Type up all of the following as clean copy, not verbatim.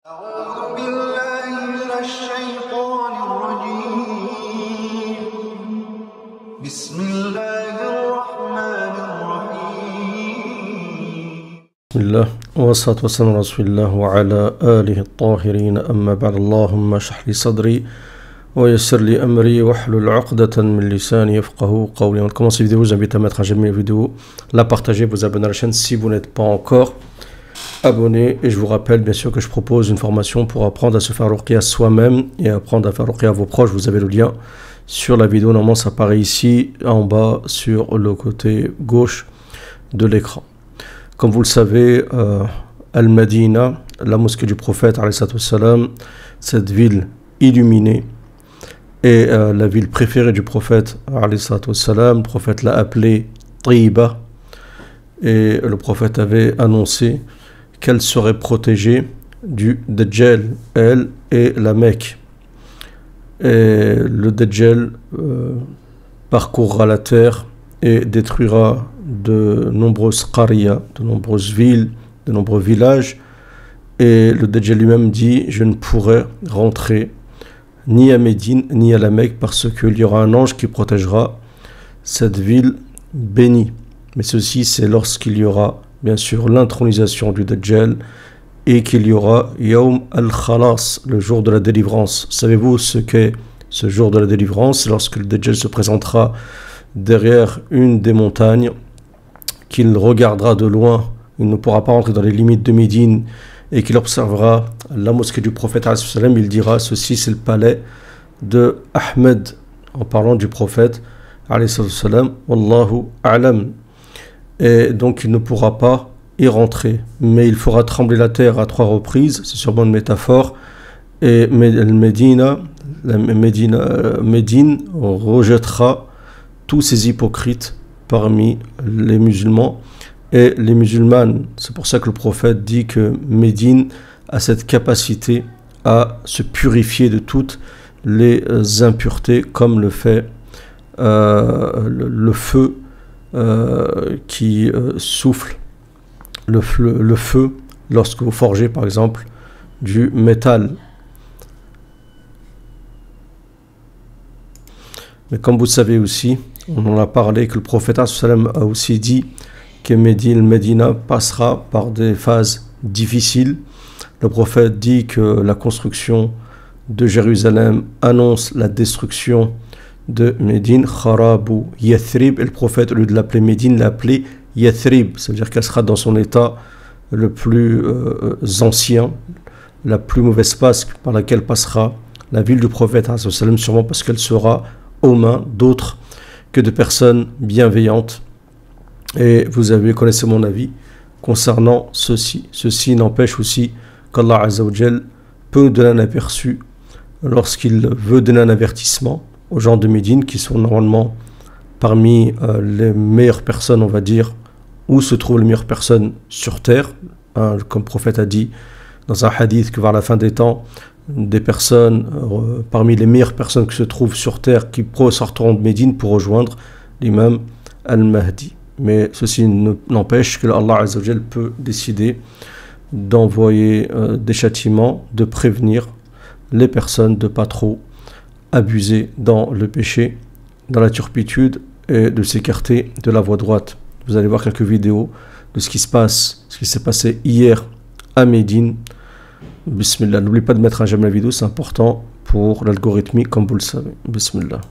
أعوذ بالله من الشيطان الرجيم بسم الله الرحمن الرحيم بسم الله والصلاة والسلام على رسول الله وعلى آله الطاهرين أما بعد اللهم اشرح لي صدري ويسر لي أمري واحلل عقدة من لساني يفقهوا قولي. On commence cette vidéo, j'invite à mettre un j'aime la vidéo, la partager, vous abonner à la chaîne si vous n'êtes pas encore abonné. Et je vous rappelle bien sûr que je propose une formation pour apprendre à se faire ruqya soi-même et apprendre à faire ruqya à vos proches. Vous avez le lien sur la vidéo, normalement ça apparaît ici en bas sur le côté gauche de l'écran. Comme vous le savez, Al-Madina, la mosquée du prophète, cette ville illuminée, est la ville préférée du prophète, le prophète l'a appelée Tayyiba, et le prophète avait annoncé qu'elle serait protégée du Dajjal, elle et la Mecque. Et le Dajjal parcourra la terre et détruira de nombreuses qariyas, de nombreuses villes, de nombreux villages. Et le Dajjal lui-même dit: je ne pourrai rentrer ni à Médine ni à la Mecque parce qu'il y aura un ange qui protégera cette ville bénie. Mais ceci, c'est lorsqu'il y aura bien sûr l'intronisation du Dajjal et qu'il y aura Yawm al-Khalas, le jour de la délivrance. Savez-vous ce qu'est ce jour de la délivrance? C'est lorsque le Dajjal se présentera derrière une des montagnes, qu'il regardera de loin, il ne pourra pas rentrer dans les limites de Médine, et qu'il observera la mosquée du prophète, il dira: ceci c'est le palais de Ahmed, en parlant du prophète, wallahu a'lam. Et donc il ne pourra pas y rentrer, mais il fera trembler la terre à 3 reprises, c'est sûrement une métaphore, et Médine rejettera tous ces hypocrites parmi les musulmans et les musulmanes. C'est pour ça que le prophète dit que Médine a cette capacité à se purifier de toutes les impuretés, comme le fait le feu qui souffle, le feu lorsque vous forgez par exemple du métal. Mais comme vous savez aussi, on en a parlé, que le prophète a aussi dit que Médina passera par des phases difficiles. Le prophète dit que la construction de Jérusalem annonce la destruction de Médine, Kharabu Yathrib, et le prophète, au lieu de l'appeler Médine, l'a appelée Yathrib, c'est-à-dire qu'elle sera dans son état le plus ancien, la plus mauvaise passe par laquelle passera la ville du prophète, sûrement parce qu'elle sera aux mains d'autres que de personnes bienveillantes. Et vous connaissez mon avis concernant ceci. Ceci n'empêche aussi qu'Allah Azzawajal peut donner un aperçu lorsqu'il veut donner un avertissement aux gens de Médine, qui sont normalement parmi les meilleures personnes, on va dire, où se trouvent les meilleures personnes sur terre. Comme le prophète a dit dans un hadith que vers la fin des temps, des personnes parmi les meilleures personnes qui se trouvent sur terre qui sortiront de Médine pour rejoindre l'imam al-Mahdi. Mais ceci n'empêche que Allah Azzawajal peut décider d'envoyer des châtiments, de prévenir les personnes de ne pas trop abuser dans le péché, dans la turpitude, et de s'écarter de la voie droite. Vous allez voir quelques vidéos de ce qui se passe, ce qui s'est passé hier à Médine. Bismillah. N'oubliez pas de mettre un j'aime la vidéo, c'est important pour l'algorithmie, comme vous le savez. Bismillah.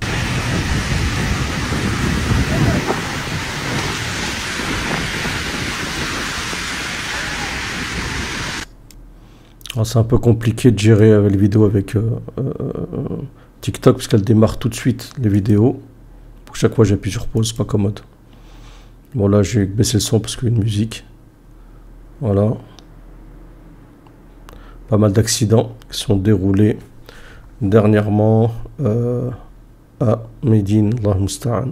C'est un peu compliqué de gérer les vidéos avec TikTok, parce qu'elle démarre tout de suite les vidéos. Pour chaque fois j'appuie sur pause, c'est pas commode. Bon, là j'ai baissé le son parce qu'il y a une musique. Voilà. Pas mal d'accidents qui sont déroulés dernièrement à Médine, Allah musta'an.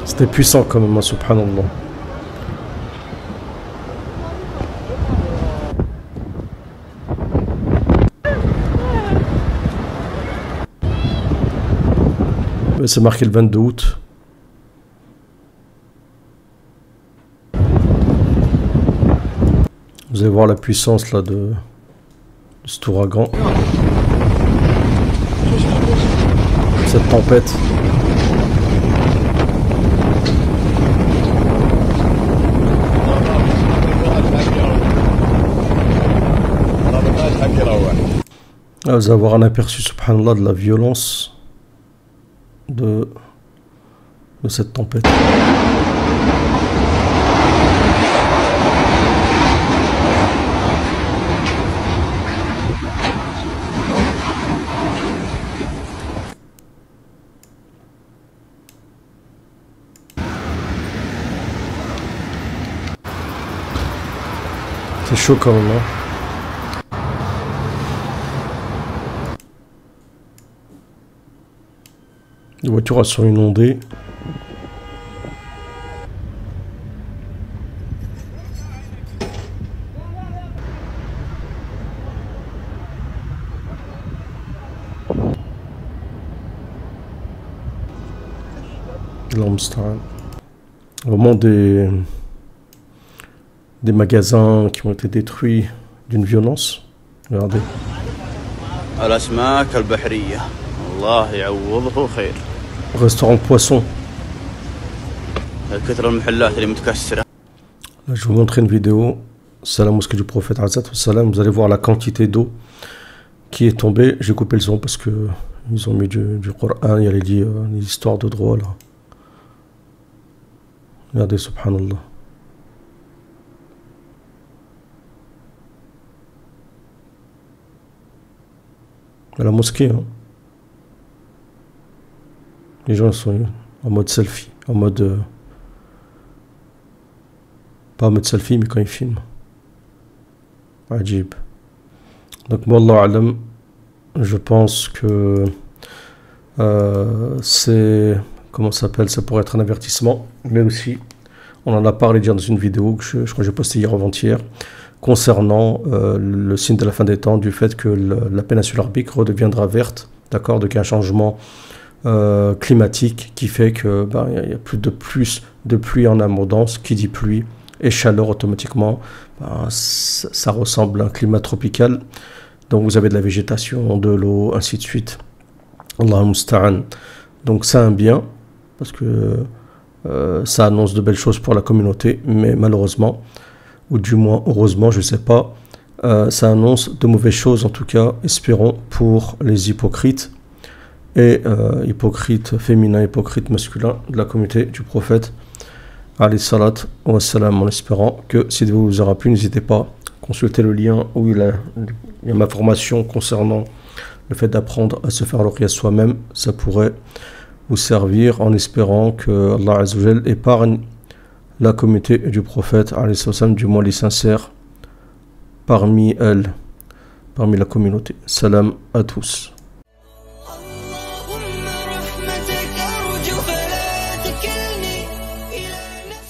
C'était puissant quand même, subhanallah. C'est marqué le 22 août. Vous allez voir la puissance là de cet ouragan. Cette tempête. Là, vous allez avoir un aperçu, subhanallah, de la violence de cette tempête. C'est chaud quand même, hein. Les voitures elles sont inondées. Vraiment des magasins qui ont été détruits d'une violence. Regardez. Restaurant poisson. Là, je vais vous montrer une vidéo. C'est la mosquée du prophète. Vous allez voir la quantité d'eau qui est tombée. J'ai coupé le son parce que ils ont mis du Coran. Il y a les histoires de droit là. Regardez, subhanallah. À la mosquée, hein. Les gens sont en mode selfie, en mode... pas en mode selfie, mais quand ils filment. Ajib. Donc, moi, Allah alam, je pense que c'est... Comment ça s'appelle? Ça pourrait être un avertissement, mais aussi, on en a parlé déjà dans une vidéo que je crois que j'ai postée hier ou avant-hier, concernant le signe de la fin des temps, du fait que la péninsule arabique redeviendra verte, d'accord, donc un changement climatique qui fait que il y a plus de pluie en abondance. Qui dit pluie et chaleur automatiquement, ça ressemble à un climat tropical. Donc vous avez de la végétation, de l'eau, ainsi de suite. Allahumma musta'an. Donc c'est un bien parce que ça annonce de belles choses pour la communauté, mais malheureusement, ou du moins heureusement, je ne sais pas, ça annonce de mauvaises choses, en tout cas, espérons, pour les hypocrites, et hypocrites féminins, hypocrites masculins de la communauté du prophète, alayhi salat wa salam, en espérant que si vous vous aura plu, n'hésitez pas à consulter le lien où il y a ma formation concernant le fait d'apprendre à se faire l'ruqya soi-même. Ça pourrait vous servir, en espérant que Allah Azza wa Jal épargne la communauté du prophète, alayhi salam, du moins les sincères parmi elles, parmi la communauté. Salam à tous.